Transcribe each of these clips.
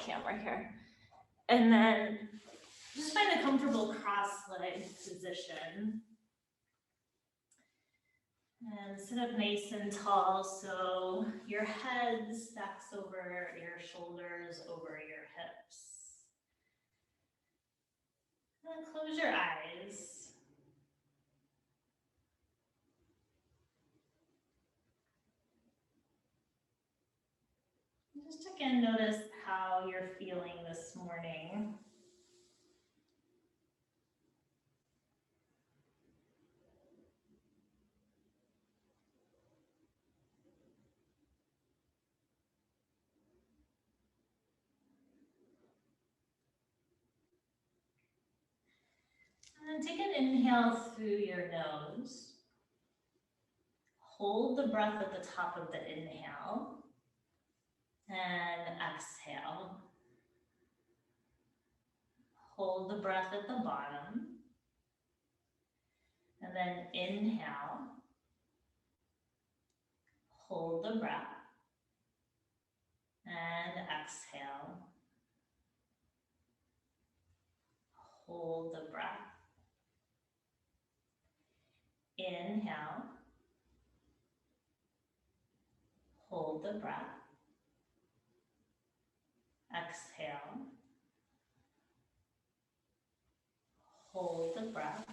camera here. And then just find a comfortable cross-legged position. And sit up nice and tall so your head stacks over your shoulders, over your hips. And then close your eyes. Just again, notice how you're feeling this morning. And then take an inhale through your nose. Hold the breath at the top of the inhale. And exhale. Hold the breath at the bottom. And then inhale. Hold the breath. And exhale. Hold the breath. Inhale. Hold the breath. Exhale. Hold the breath.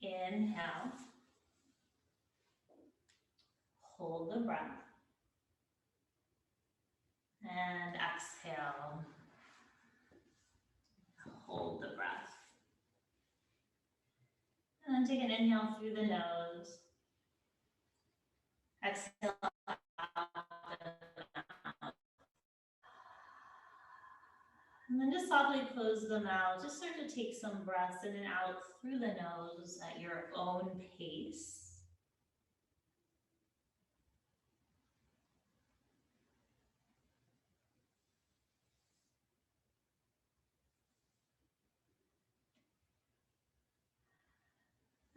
Inhale. Hold the breath. And exhale. Hold the breath. And then take an inhale through the nose. Exhale out. And then just softly close the mouth. Just start to take some breaths in and out through the nose at your own pace.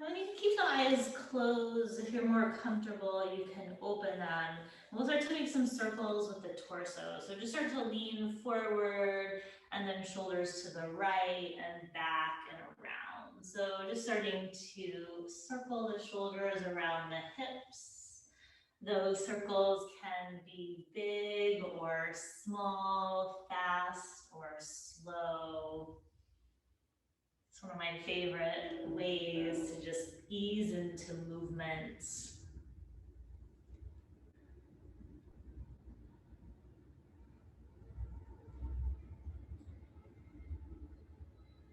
And you can keep the eyes closed. If you're more comfortable, you can open them. And we'll start to make some circles with the torso. So just start to lean forward and then shoulders to the right and back and around. So just starting to circle the shoulders around the hips. Those circles can be big or small, fast or slow. It's one of my favorite ways to just ease into movement.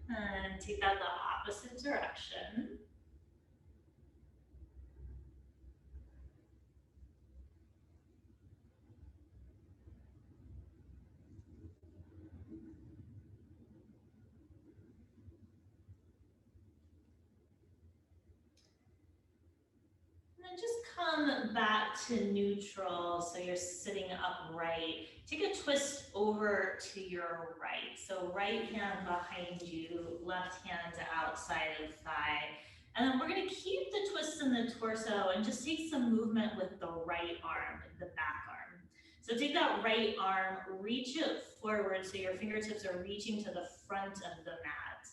And take that the opposite direction. And just come back to neutral, so you're sitting upright. Take a twist over to your right. So right hand behind you, left hand outside of thigh. And then we're gonna keep the twist in the torso and just take some movement with the right arm, the back arm. So take that right arm, reach it forward so your fingertips are reaching to the front of the mat.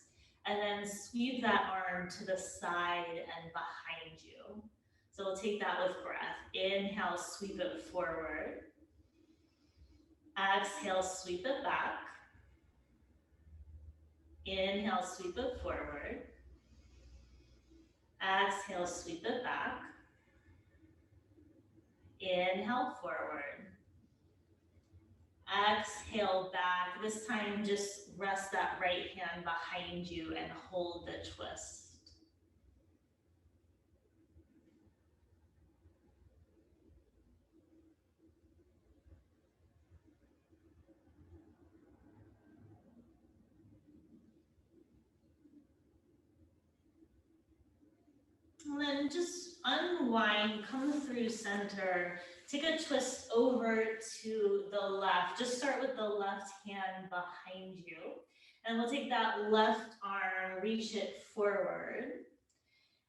And then sweep that arm to the side and behind you. So we'll take that with breath. Inhale, sweep it forward. Exhale, sweep it back. Inhale, sweep it forward. Exhale, sweep it back. Inhale, forward. Exhale, back. This time, just rest that right hand behind you and hold the twist. And then just unwind, come through center, take a twist over to the left. Just start with the left hand behind you. And we'll take that left arm, reach it forward,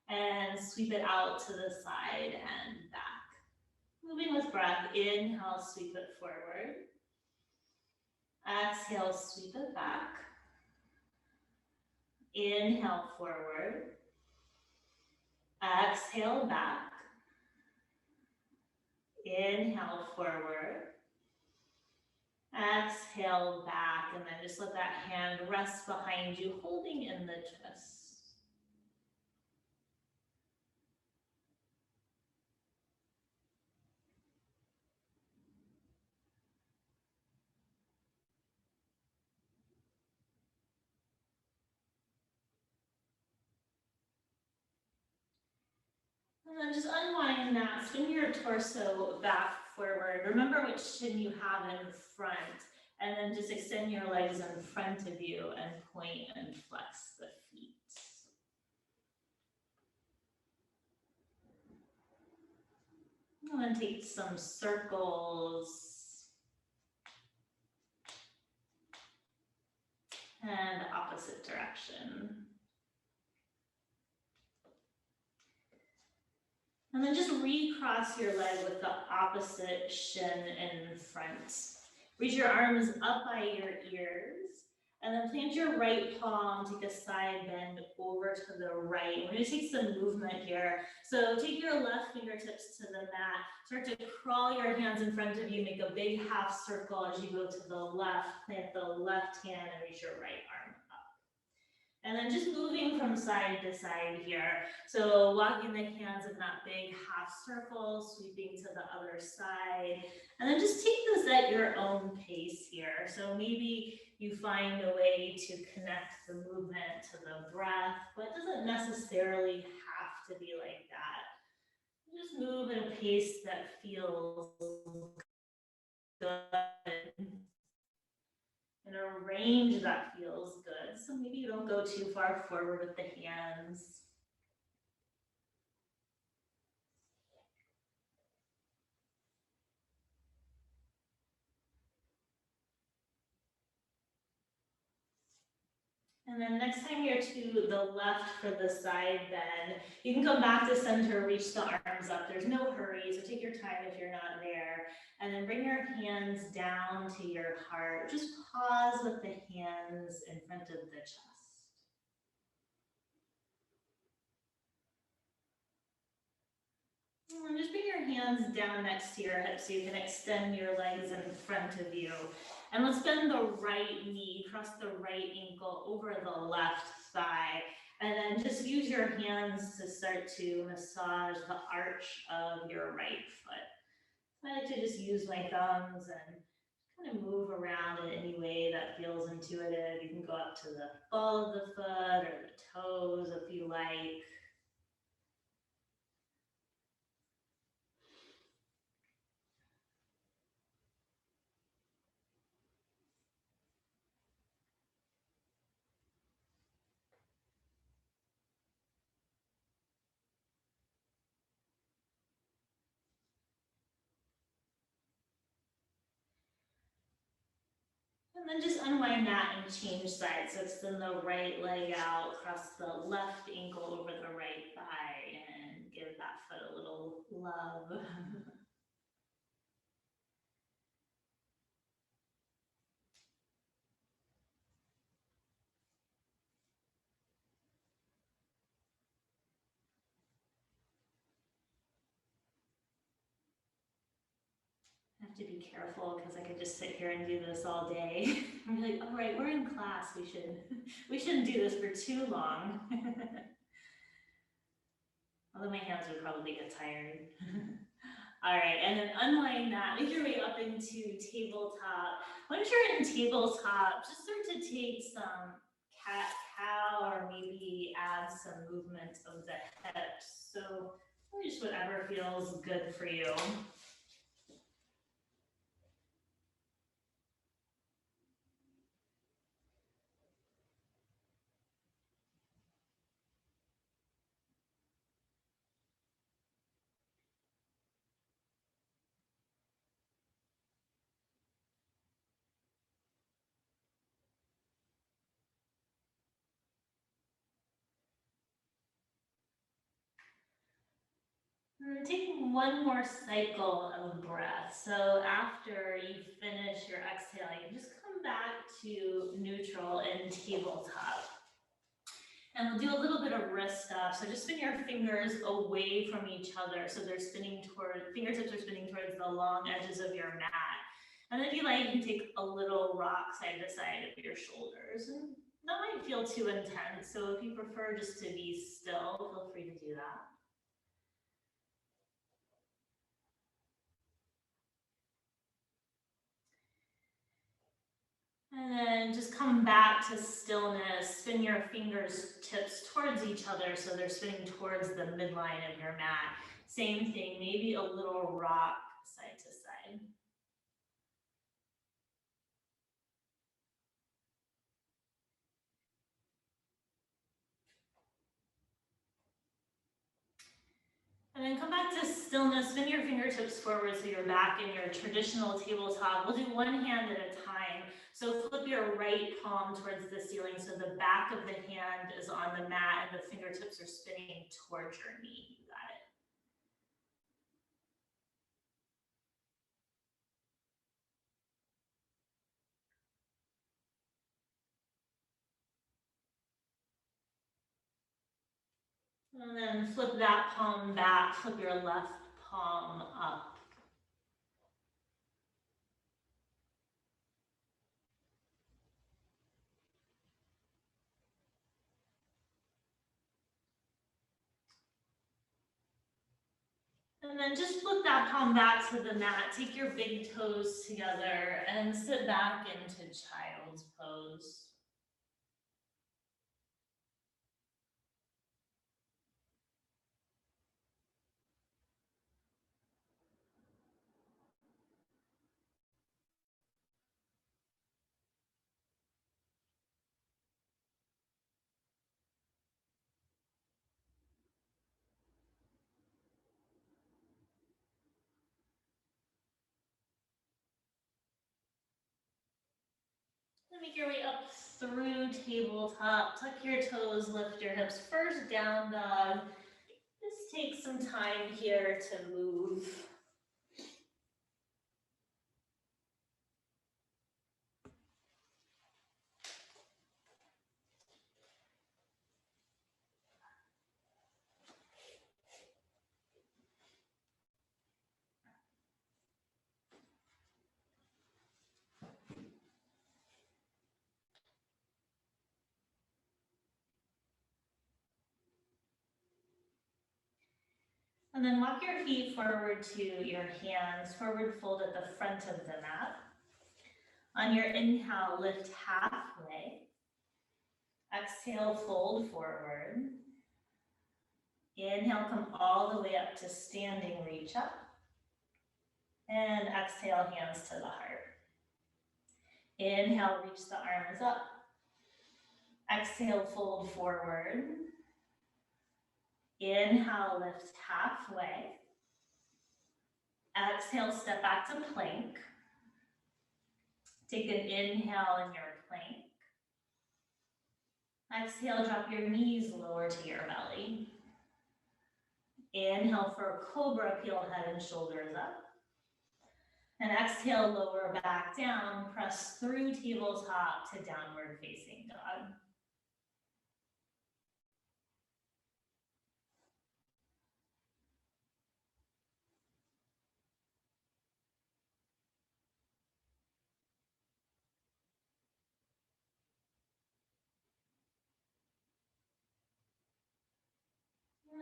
and sweep it out to the side and back. Moving with breath, inhale, sweep it forward. Exhale, sweep it back. Inhale, forward. Exhale, back. Inhale, forward. Exhale, back, and then just let that hand rest behind you, holding in the twist. And then just unwind that, spin your torso back forward. Remember which shin you have in front, and then just extend your legs in front of you and point and flex the feet. And then take some circles. And opposite direction. And then just recross your leg with the opposite shin in front. Reach your arms up by your ears, and then plant your right palm, take a side bend over to the right. We're gonna take some movement here. So take your left fingertips to the mat, start to crawl your hands in front of you, make a big half circle as you go to the left, plant the left hand and reach your right arm up. And then just moving from side to side here. So walking the hands in that big half circle, sweeping to the other side. And then just take this at your own pace here. So maybe you find a way to connect the movement to the breath, but it doesn't necessarily have to be like that. Just move at a pace that feels good. In a range that feels good. So maybe you don't go too far forward with the hands. And then next time you're to the left for the side bend, you can come back to center, reach the arms up. There's no hurry, so take your time if you're not there. And then bring your hands down to your heart. Just pause with the hands in front of the chest. And just bring your hands down next to your hips so you can extend your legs in front of you. And let's bend the right knee, cross the right ankle over the left thigh. And then just use your hands to start to massage the arch of your right foot. I like to just use my thumbs and kind of move around in any way that feels intuitive. You can go up to the ball of the foot or the toes if you like. And then just unwind that and change sides. So extend the right leg out, cross the left ankle over the right thigh, and give that foot a little love. I have to be careful because I could just sit here and do this all day. I'm like, all right, we're in class. We shouldn't do this for too long. Although my hands would probably get tired. All right, and then unwind that, make your way up into tabletop. Once you're in tabletop, just start to take some cat-cow or maybe add some movement of the hips. So just whatever feels good for you. And then take one more cycle of breath. So after you finish your exhale, you can just come back to neutral and tabletop. And we'll do a little bit of wrist stuff. So just spin your fingers away from each other. So they're spinning toward, fingertips are spinning towards the long edges of your mat. And then if you like, you can take a little rock side to side of your shoulders. And that might feel too intense. So if you prefer just to be still, feel free to do that. And then just come back to stillness, spin your fingers tips towards each other so they're spinning towards the midline of your mat. Same thing, maybe a little rock side to side. And then come back to stillness, spin your fingertips forward so you're back in your traditional tabletop. We'll do one hand at a time. So flip your right palm towards the ceiling so the back of the hand is on the mat and the fingertips are spinning towards your knee. You got it. And then flip that palm back, flip your left palm up. And then just flip that palm back to the mat, take your big toes together and sit back into child's pose. Make your way up through tabletop, tuck your toes, lift your hips, first down dog. Just take some time here to move. And then walk your feet forward to your hands, forward fold at the front of the mat. On your inhale, lift halfway. Exhale, fold forward. Inhale, come all the way up to standing, reach up. And exhale, hands to the heart. Inhale, reach the arms up. Exhale, fold forward. Inhale, lift halfway. Exhale, step back to plank. Take an inhale in your plank. Exhale, drop your knees lower to your belly. Inhale for a cobra, peel head and shoulders up. And exhale, lower back down, press through tabletop to downward facing dog.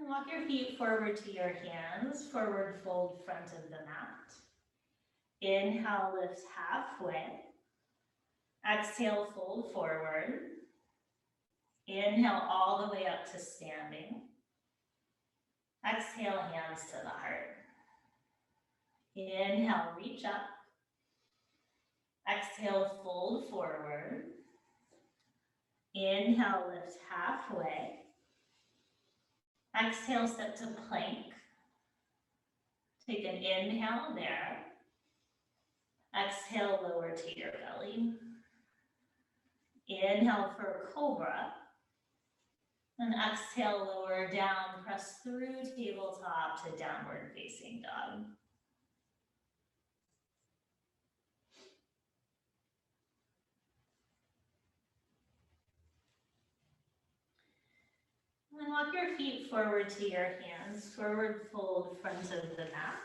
And walk your feet forward to your hands, forward fold front of the mat. Inhale, lift halfway. Exhale, fold forward. Inhale all the way up to standing. Exhale, hands to the heart. Inhale, reach up. Exhale, fold forward. Inhale, lift halfway. Exhale, step to plank. Take an inhale there. Exhale, lower to your belly. Inhale for cobra. And exhale, lower down, press through tabletop to downward facing dog. And walk your feet forward to your hands, forward fold front of the mat.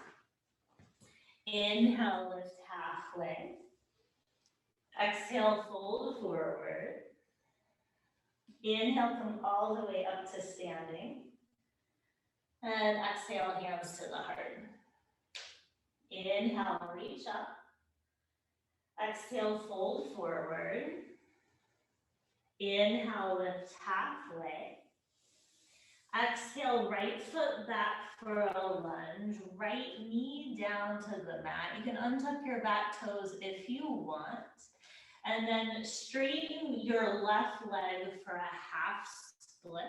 Inhale, lift halfway. Exhale, fold forward. Inhale, come all the way up to standing. And exhale, hands to the heart. Inhale, reach up. Exhale, fold forward. Inhale, lift halfway. Exhale, right foot back for a lunge. Right knee down to the mat. You can untuck your back toes if you want. And then straighten your left leg for a half split.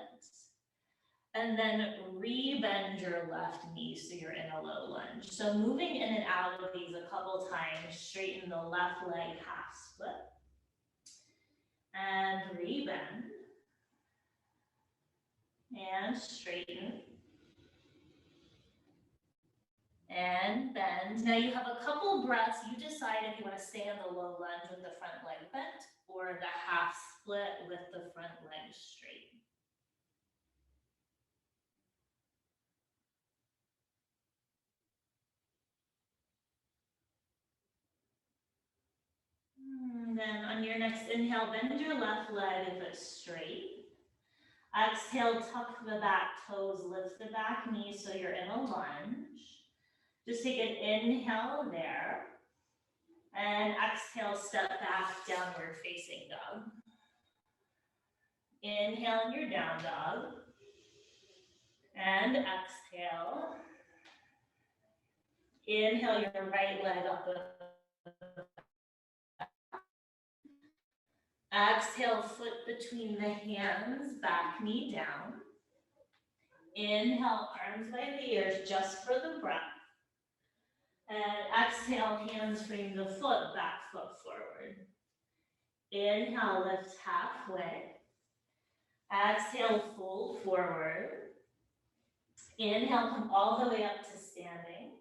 And then re-bend your left knee so you're in a low lunge. So moving in and out of these a couple times, straighten the left leg half split. And re-bend. And straighten. And bend. Now you have a couple breaths. You decide if you want to stay in the low lunge with the front leg bent or the half split with the front leg straight. And then on your next inhale, bend your left leg if it's straight. Exhale, tuck the back toes, lift the back knee so you're in a lunge. Just take an inhale there. And exhale, step back, downward facing dog. Inhale in your down dog. And exhale. Inhale your right leg up. Exhale, foot between the hands, back knee down. Inhale, arms by the ears just for the breath. And exhale, hands frame the foot, back foot forward. Inhale, lift halfway. Exhale, fold forward. Inhale, come all the way up to standing.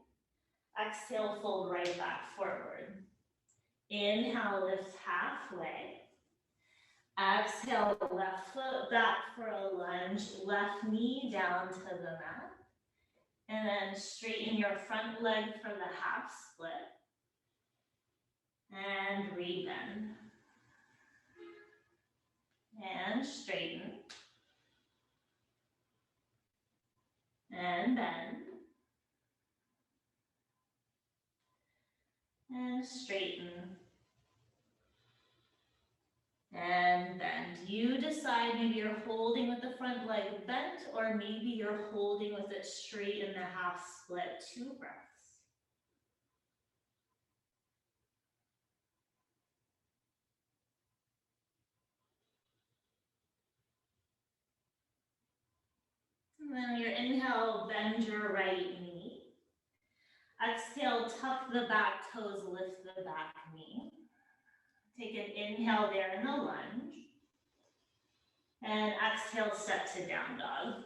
Exhale, fold right back forward. Inhale, lift halfway. Exhale, left foot back for a lunge, left knee down to the mat. And then straighten your front leg for the half split. And re-bend. And straighten. And bend. And straighten. And bend. You decide, maybe you're holding with the front leg bent, or maybe you're holding with it straight in the half split. 2 breaths. And then on your inhale, bend your right knee. Exhale, tuck the back toes, lift the back knee. Take an inhale there in the lunge. And exhale, step to down dog.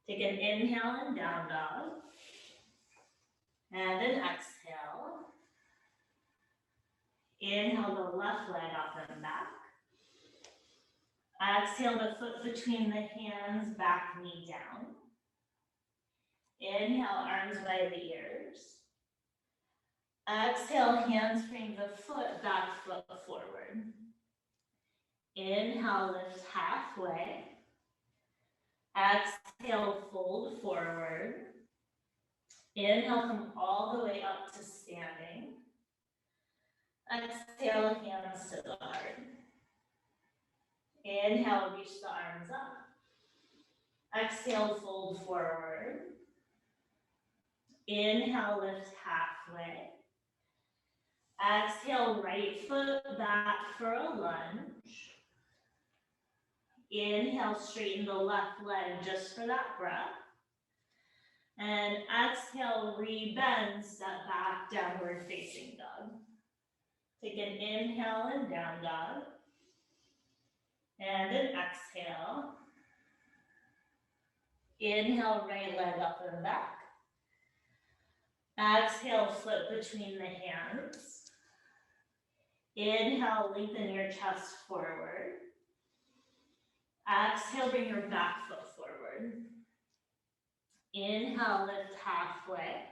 Take an inhale and down dog. And then exhale. Inhale the left leg up and back. Exhale the foot between the hands, back knee down. Inhale, arms by the ears. Exhale, hands frame the foot, back foot forward. Inhale, lift halfway. Exhale, fold forward. Inhale, come all the way up to standing. Exhale, hands to the heart. Inhale, reach the arms up. Exhale, fold forward. Inhale, lift halfway. Exhale, right foot back for a lunge. Inhale, straighten the left leg just for that breath. And exhale, re-bend, step back, downward facing dog. Take an inhale and down dog. And then exhale. Inhale, right leg up and back. Exhale, flip between the hands. Inhale, lengthen your chest forward. Exhale, bring your back foot forward. Inhale, lift halfway.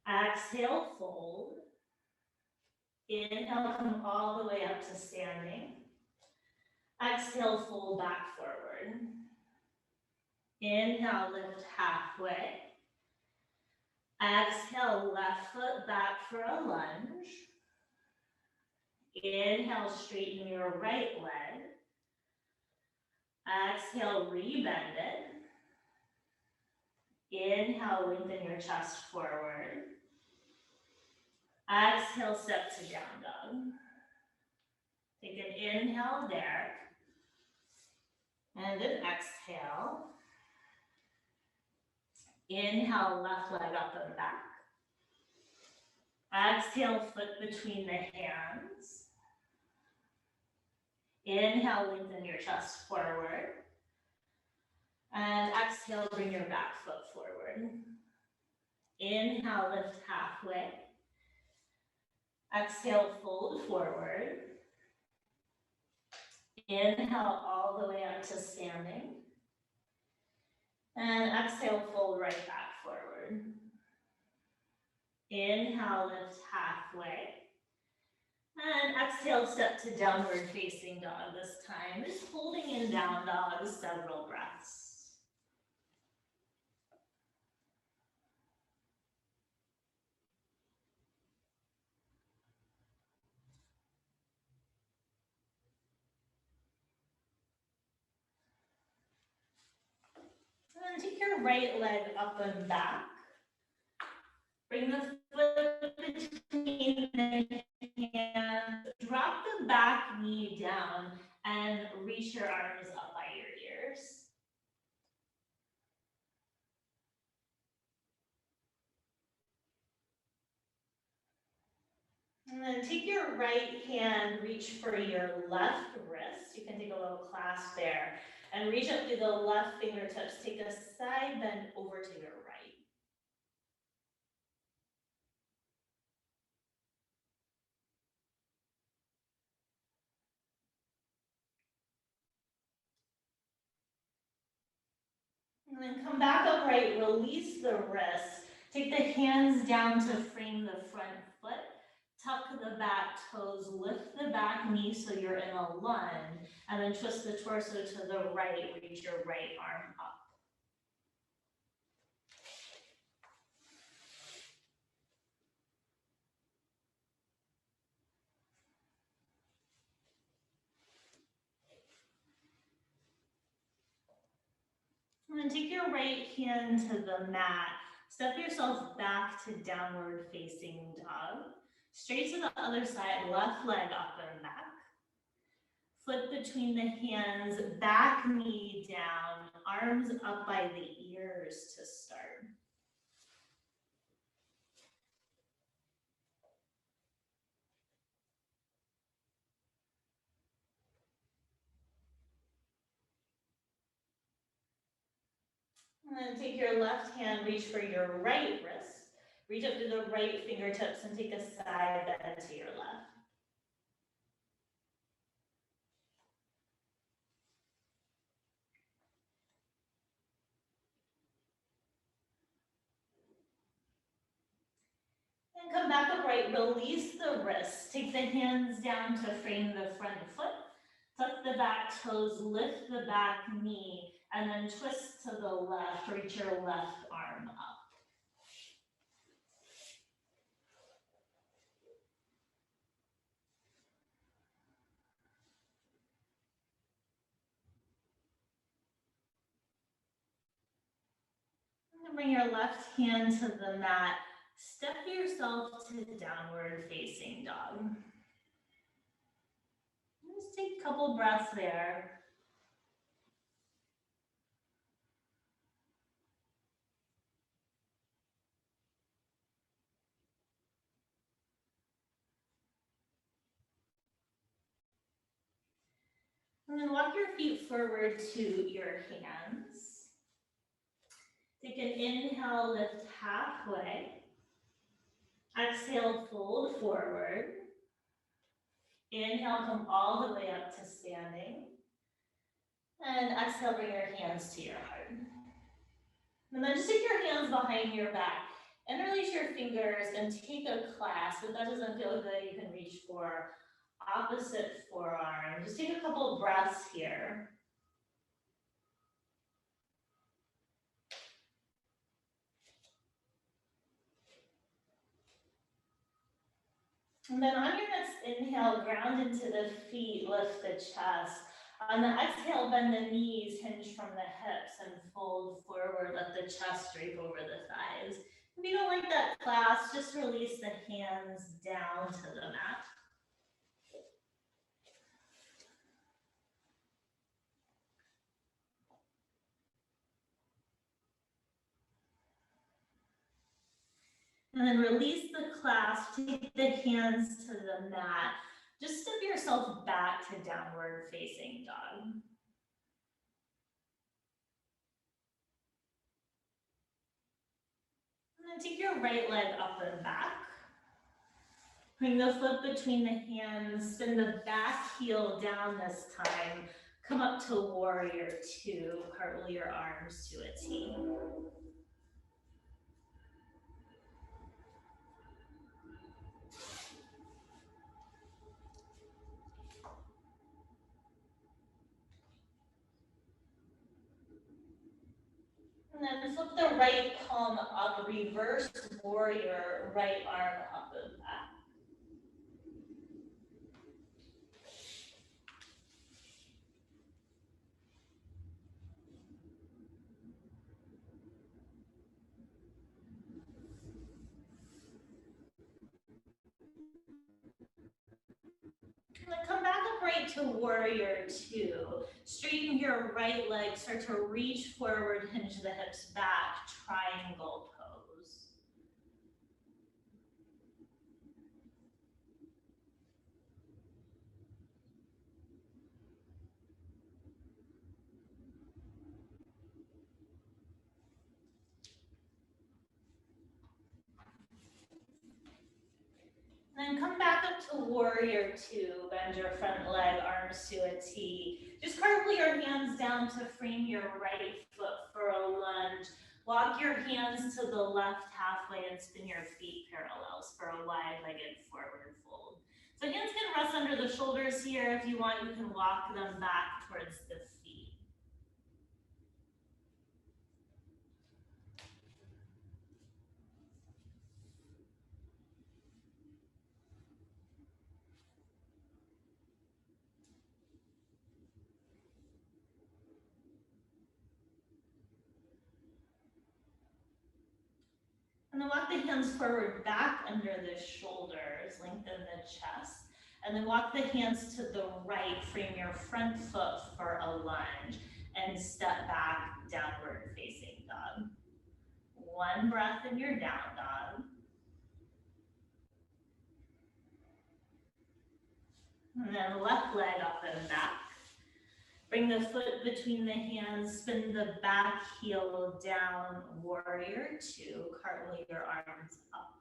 Exhale, fold. Inhale, come all the way up to standing. Exhale, fold back forward. Inhale, lift halfway. Exhale, left foot back for a lunge. Inhale, straighten your right leg. Exhale, rebend it. Inhale, lengthen your chest forward. Exhale, step to down dog. Take an inhale there. And then exhale. Inhale, left leg up and back. Exhale, foot between the hands. Inhale, lengthen your chest forward. And exhale, bring your back foot forward. Inhale, lift halfway. Exhale, fold forward. Inhale, all the way up to standing. And exhale, fold right back forward. Inhale, lift halfway. And exhale, step to downward facing dog this time. Just holding in down dog several breaths. And then take your right leg up and back. Bring the foot between the hands. Drop the back knee down and reach your arms up by your ears. And then take your right hand, reach for your left wrist. You can take a little clasp there. And reach up through the left fingertips. Take a side bend over to your right. And then come back upright, release the wrist. Take the hands down to frame the front foot. Tuck the back toes, lift the back knee so you're in a lunge, and then twist the torso to the right, reach your right arm up. And then take your right hand to the mat. Step yourself back to downward facing dog. Straight to the other side, left leg up and back. Foot between the hands, back knee down, arms up by the ears to start. And then take your left hand, reach for your right wrist. Reach up to the right fingertips and take a side bend to your left. And come back upright, release the wrists. Take the hands down to frame the front foot. Tuck the back toes, lift the back knee, and then twist to the left, reach your left arm up. And bring your left hand to the mat. Step yourself to downward facing dog. Just take a couple breaths there. And then walk your feet forward to your hands. Take an inhale, lift halfway. Exhale, fold forward. Inhale, come all the way up to standing. And exhale, bring your hands to your heart. And then just take your hands behind your back. Interlace your fingers and take a clasp. If that doesn't feel good, you can reach for opposite forearm. Just take a couple of breaths here. And then on your next inhale, ground into the feet, lift the chest. On the exhale, bend the knees, hinge from the hips, and fold forward. Let the chest drape over the thighs. If you don't like that clasp, just release the hands down to the mat. And then release the clasp, take the hands to the mat. Just step yourself back to downward facing dog. And then take your right leg up and back. Bring the foot between the hands, spin the back heel down this time. Come up to warrior two, cartwheel your arms to a T. And then flip the right palm up, reverse warrior, right arm up and back. And then come back upright to warrior two. Straighten your right leg, start to reach forward, hinge the hips back, triangle pose. Then come back up to warrior two, bend your front leg, arms to a T. Just cartwheel your hands down to frame your right foot for a lunge. Walk your hands to the left halfway and spin your feet parallels for a wide-legged forward fold. So hands can rest under the shoulders here. If you want, you can walk them back towards the feet. And then walk the hands forward back under the shoulders, lengthen the chest. And then walk the hands to the right, frame your front foot for a lunge, and step back, downward facing dog. One breath in your down dog. And then left leg up and back. Bring the foot between the hands, spin the back heel down, warrior two, cartwheel your arms up.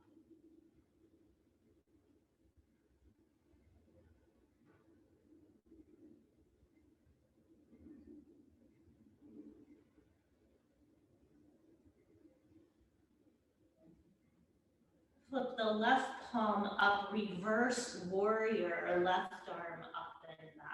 Flip the left palm up, reverse warrior, or left arm up and back.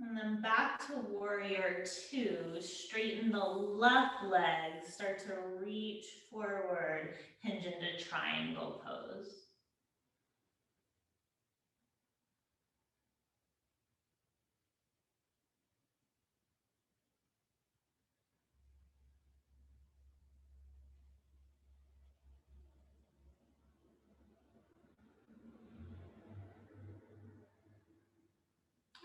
And then back to warrior two, straighten the left leg, start to reach forward, hinge into triangle pose.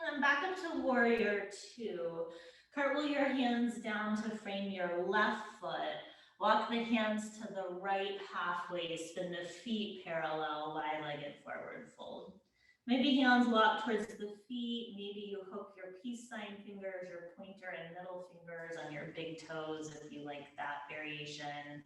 And come back up to warrior two. Cartwheel your hands down to frame your left foot. Walk the hands to the right halfway, spin the feet parallel, wide-legged forward fold. Maybe hands walk towards the feet, maybe you hook your peace sign fingers, your pointer and middle fingers on your big toes if you like that variation.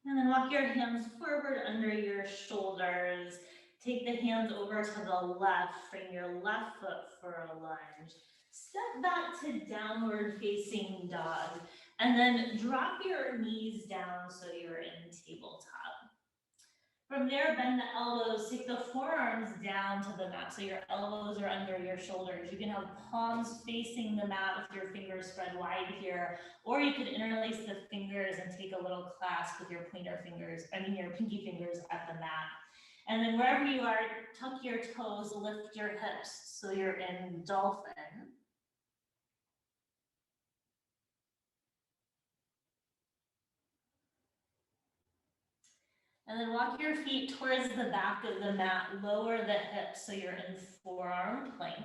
And then walk your hands forward under your shoulders. Take the hands over to the left, frame your left foot for a lunge. Step back to downward facing dog, and then drop your knees down so you're in tabletop. From there, bend the elbows, take the forearms down to the mat so your elbows are under your shoulders. You can have palms facing the mat with your fingers spread wide here, or you could interlace the fingers and take a little clasp with your your pinky fingers at the mat. And then wherever you are, tuck your toes, lift your hips so you're in dolphin. And then walk your feet towards the back of the mat, lower the hips so you're in forearm plank.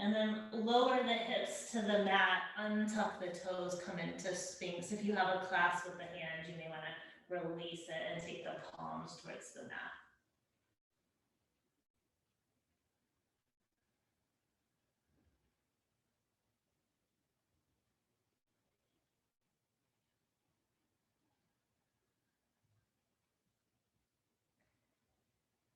And then lower the hips to the mat, untuck the toes, come into Sphinx. If you have a clasp with the hand, you may want to release it and take the palms towards the mat.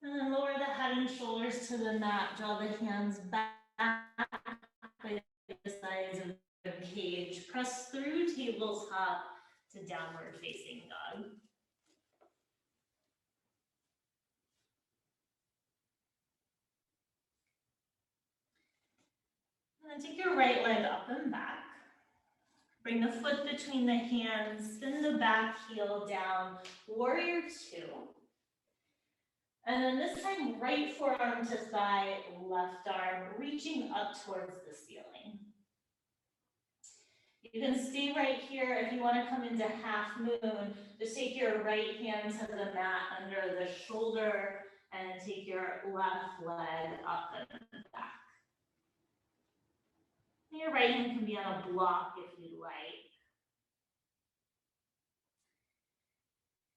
And then lower the head and shoulders to the mat, draw the hands back by the sides of the cage. Press through tabletop to downward facing dog. And then take your right leg up and back. Bring the foot between the hands, spin the back heel down, warrior two. And then this time, right forearm to thigh, left arm, reaching up towards the ceiling. You can stay right here. If you want to come into half moon, just take your right hand to the mat under the shoulder and take your left leg up and back. Your right hand can be on a block if you'd like.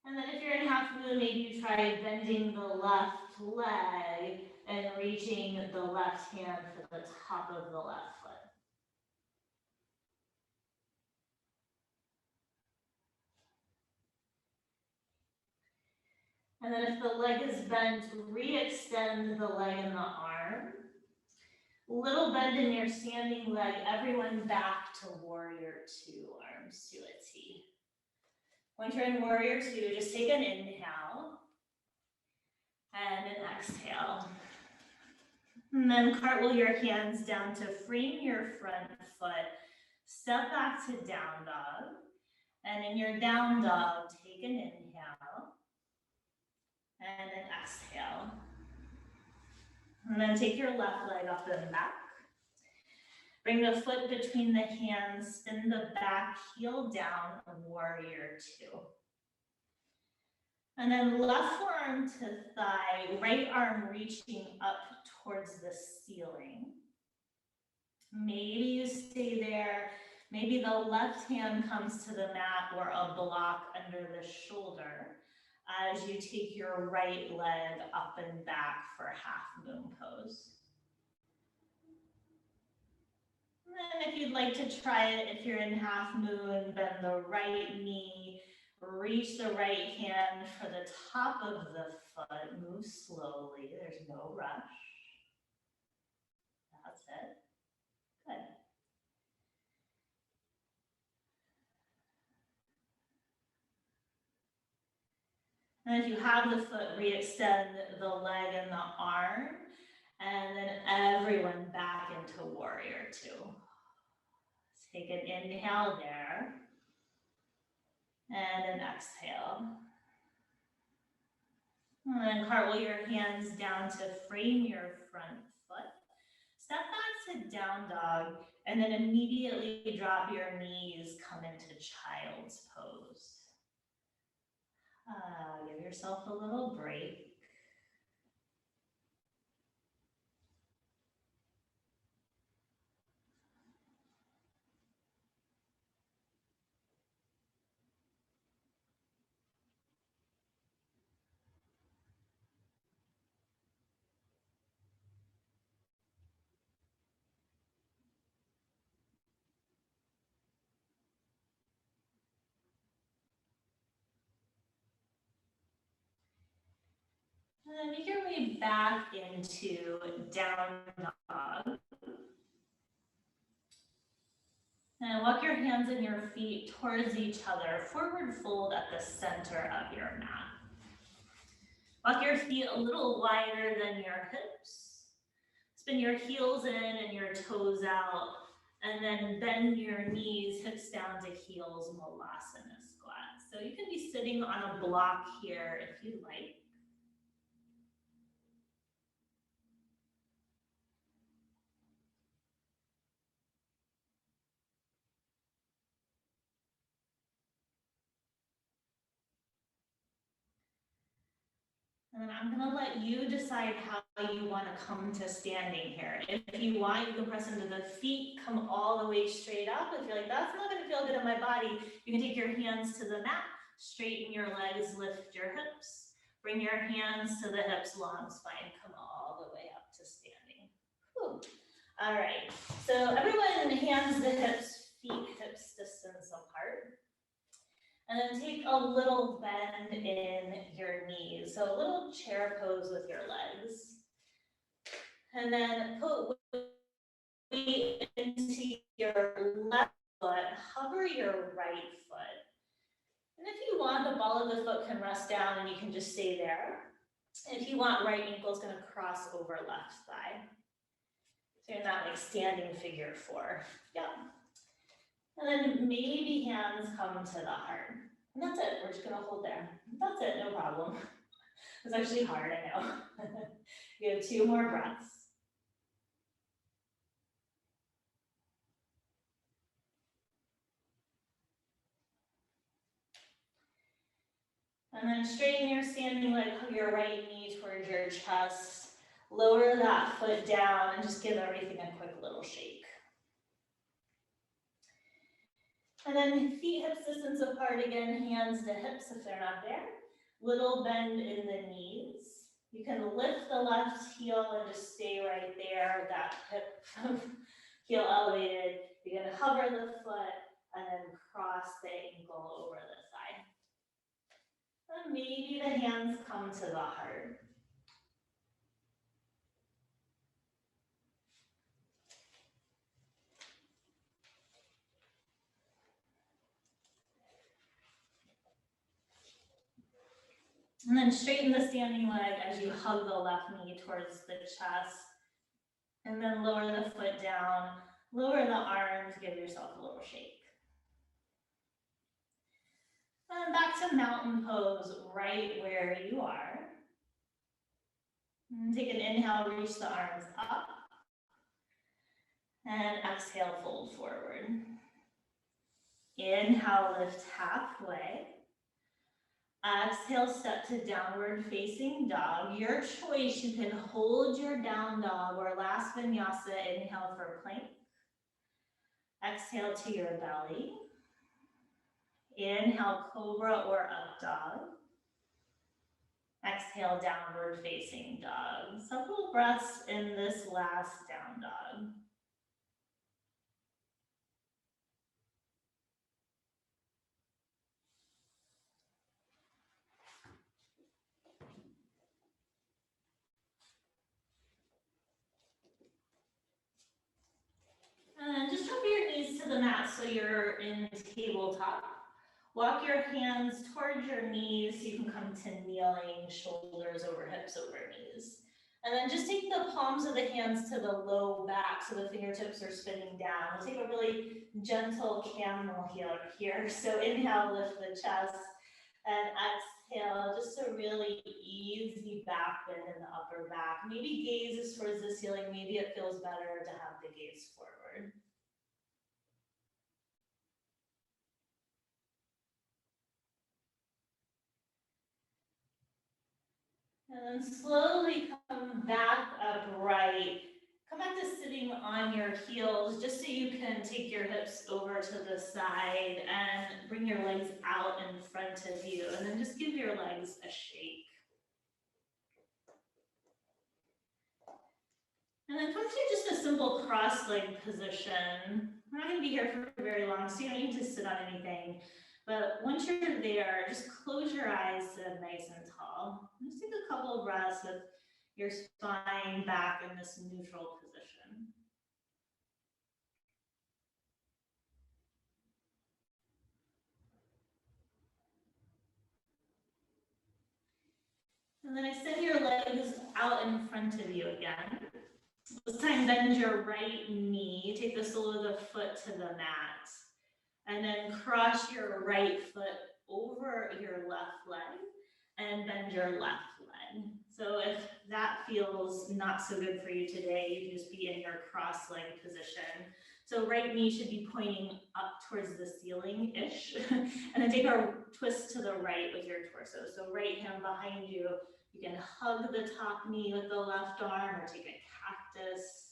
And then if you're in half moon, maybe you try bending the left leg and reaching the left hand for the top of the left foot. And then if the leg is bent, re-extend the leg and the arm. Little bend in your standing leg, everyone back to warrior two, arms to a T. When you're in warrior two, just take an inhale and an exhale. And then cartwheel your hands down to frame your front foot. Step back to down dog. And in your down dog, take an inhale and an exhale. And then take your left leg up and back. Bring the foot between the hands, spin the back heel down, warrior two. And then left forearm to thigh, right arm reaching up towards the ceiling. Maybe you stay there. Maybe the left hand comes to the mat or a block under the shoulder as you take your right leg up and back for half moon pose. And then if you'd like to try it, if you're in half moon, bend the right knee, reach the right hand for the top of the foot, move slowly, there's no rush. That's it. Good. And if you have the foot, re-extend the leg and the arm, and then everyone back into warrior two. Take an inhale there. And an exhale. And then cartwheel your hands down to frame your front foot. Step back to down dog, and then immediately drop your knees, come into child's pose. Give yourself a little break. And then make your way back into down dog. And walk your hands and your feet towards each other, forward fold at the center of your mat. Walk your feet a little wider than your hips. Spin your heels in and your toes out, and then bend your knees, hips down to heels, Malasana squat. So you can be sitting on a block here if you like. And then I'm gonna let you decide how you wanna come to standing here. If you want, you can press into the feet, come all the way straight up. If you're like, that's not gonna feel good in my body, you can take your hands to the mat, straighten your legs, lift your hips. Bring your hands to the hips, long spine, come all the way up to standing. Whew. All right, so everyone hands the hips, feet hips distance apart. And then take a little bend in your knees. So a little chair pose with your legs. And then put weight into your left foot, hover your right foot. And if you want, the ball of the foot can rest down and you can just stay there. If you want, right ankle is gonna cross over left thigh. So you're not like standing figure four. Yep. And then maybe hands come to the heart. And that's it, we're just gonna hold there. That's it, no problem. It's actually hard, I know. You have 2 more breaths. And then straighten your standing leg, hug your right knee towards your chest. Lower that foot down and just give everything a quick little shake. And then feet hips distance apart again, hands to hips if they're not there. Little bend in the knees. You can lift the left heel and just stay right there, that hip heel elevated. You're gonna hover the foot and then cross the ankle over the thigh. And maybe the hands come to the heart. And then straighten the standing leg as you hug the left knee towards the chest. And then lower the foot down, lower the arms, give yourself a little shake. And back to mountain pose right where you are. And take an inhale, reach the arms up. And exhale, fold forward. Inhale, lift halfway. Exhale, step to downward facing dog. Your choice, you can hold your down dog or last vinyasa, inhale for plank. Exhale to your belly. Inhale, cobra or up dog. Exhale, downward facing dog. Several breaths in this last down dog. And just drop your knees to the mat so you're in tabletop. Walk your hands towards your knees so you can come to kneeling, shoulders over hips over knees. And then just take the palms of the hands to the low back so the fingertips are spinning down. We'll take a really gentle camel here. So inhale, lift the chest, and exhale, just a really easy back bend in the upper back. Maybe gaze is towards the ceiling. Maybe it feels better to have the gaze forward. And then slowly come back upright. Come back to sitting on your heels just so you can take your hips over to the side and bring your legs out in front of you. And then just give your legs a shake. And then come to just a simple cross-legged position. We're not going to be here for very long, so you don't need to sit on anything. But once you're there, just close your eyes, sit nice and tall. Just take a couple of breaths with your spine back in this neutral position. And then extend your legs out in front of you again. This time, bend your right knee. Take the sole of the foot to the mat. And then cross your right foot over your left leg and bend your left leg. So if that feels not so good for you today, you can just be in your cross-legged position. So right knee should be pointing up towards the ceiling-ish. And then take a twist to the right with your torso. So right hand behind you. You can hug the top knee with the left arm or take a cactus.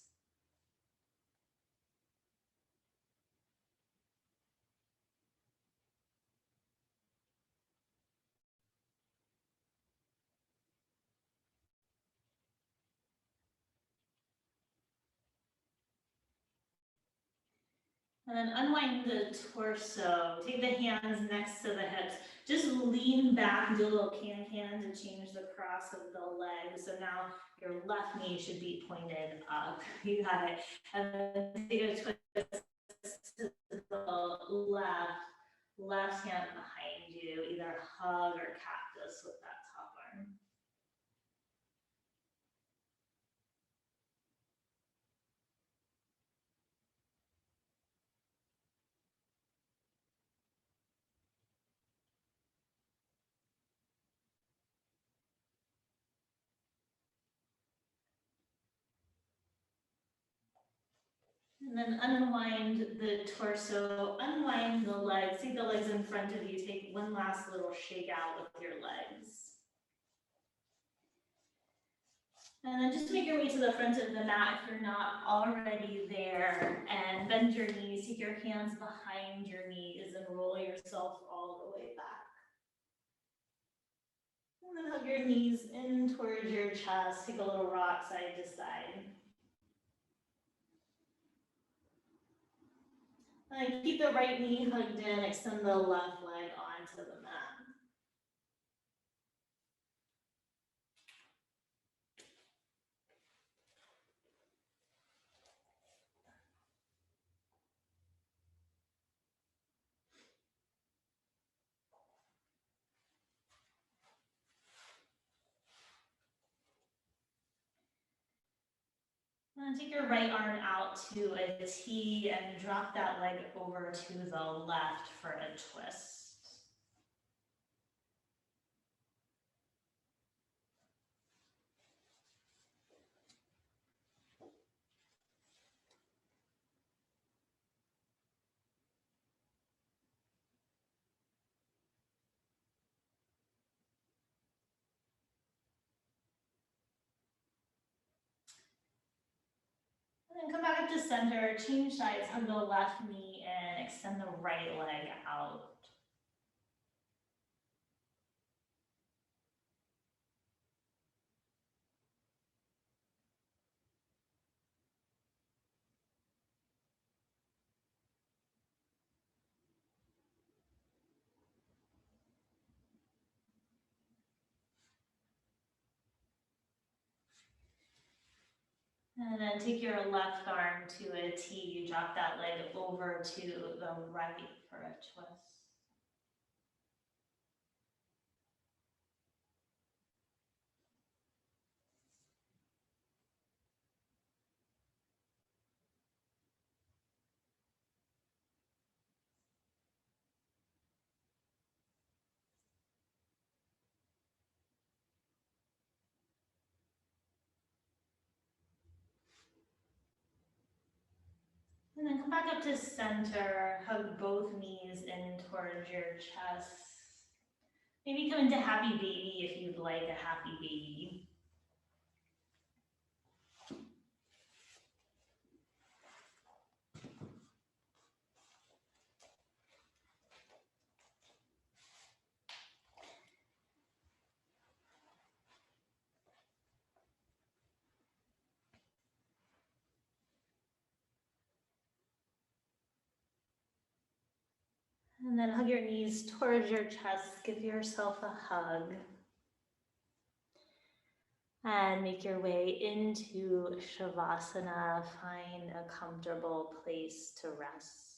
And then unwind the torso. Take the hands next to the hips. Just lean back, do a little can-can to change the cross of the leg. So now your left knee should be pointed up. You got it. And then take a twist to the left hand behind you. Either hug or cactus with that top arm. And then unwind the torso, unwind the legs, see the legs in front of you, take one last little shake out with your legs. And then just make your way to the front of the mat if you're not already there, and bend your knees, take your hands behind your knees and roll yourself all the way back. And then hug your knees in towards your chest, take a little rock side to side. And keep the right knee hugged in, extend the left leg onto the mat. And take your right arm out to a T and drop that leg over to the left for a twist. And then come back up to center, change sides, hug the left knee in, extend the right leg out. And then take your left arm to a T, drop that leg over to the right for a twist. And then come back up to center, hug both knees in towards your chest. Maybe come into happy baby if you'd like a happy baby. And then hug your knees towards your chest, give yourself a hug. And make your way into Shavasana, find a comfortable place to rest.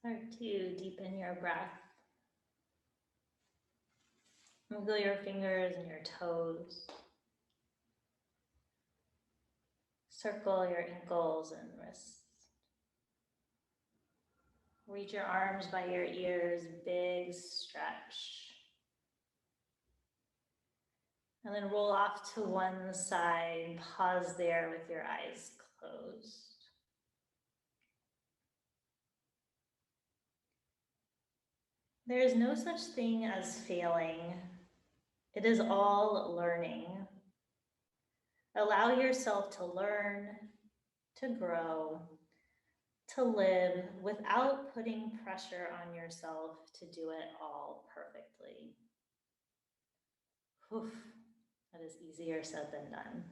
Start to deepen your breath. Wiggle your fingers and your toes. Circle your ankles and wrists. Reach your arms by your ears, big stretch. And then roll off to one side, pause there with your eyes closed. There is no such thing as failing. It is all learning. Allow yourself to learn, to grow, to live without putting pressure on yourself to do it all perfectly. Oof, that is easier said than done.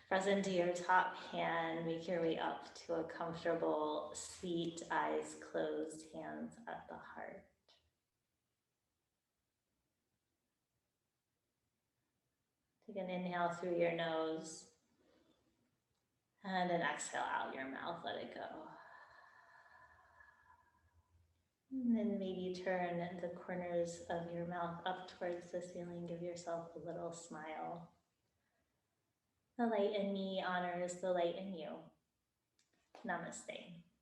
Press into your top hand, make your way up to a comfortable seat, eyes closed, hands at the heart. Take an inhale through your nose and an exhale out your mouth, let it go. And then maybe turn the corners of your mouth up towards the ceiling, give yourself a little smile. The light in me honors the light in you. Namaste.